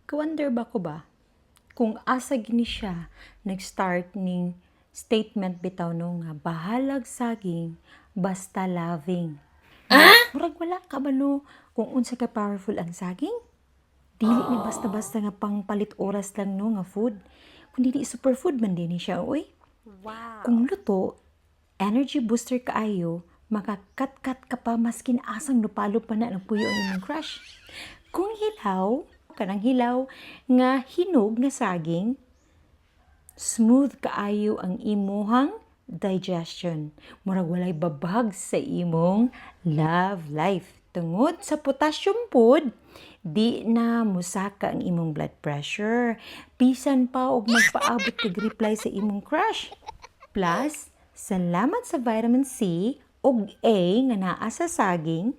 Ka-wonder ba ko ba kung asa gini siya nag-start ning statement bitaw no nga bahalag saging basta loving. Murag wala ka ba no kung unsa ka powerful ang saging? Dili ni basta-basta nga pangpalit oras lang no nga food. Kundi di superfood man din ni siya oy. Wow. Kung luto, energy booster kaayo, makakat-kat ka pa maskin asang lupalo pa na ng puyo ang imong crush. Kung hilaw, kanang hilaw nga hinog nga saging, smooth kaayo ang imuhang digestion. Murag walay babag sa imong love life. Tungod sa potassium pod, di na musaka ang imong blood pressure. Bisan pa og magpaabot kag reply sa imong crush. Plus, salamat sa vitamin C ug A nga naa sa saging,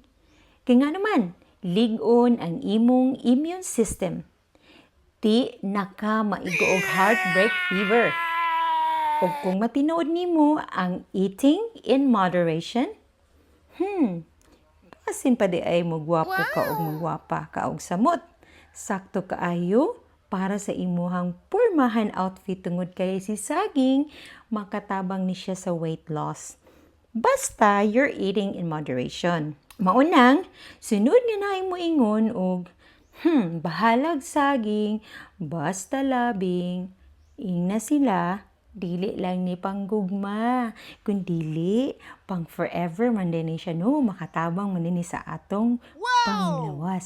kay nga naman, lig-on ang imong immune system. Di na ka maigo og heartbreak fever. Ug kung matinood nimo ang eating in moderation, pasin pa di ay mogwapo ka og mogwapa ka og samot. Sakto kaayo para sa imuhang pormahan outfit tungod kay si saging makatabang ni siya sa weight loss. Basta you're eating in moderation. Maunang, sunod nga na mo ingon og bahalag saging, basta labing, ing na sila, dili lang ni panggugma, kundili pang forever man din ni siya no, makatabang man din ni sa atong panglawas.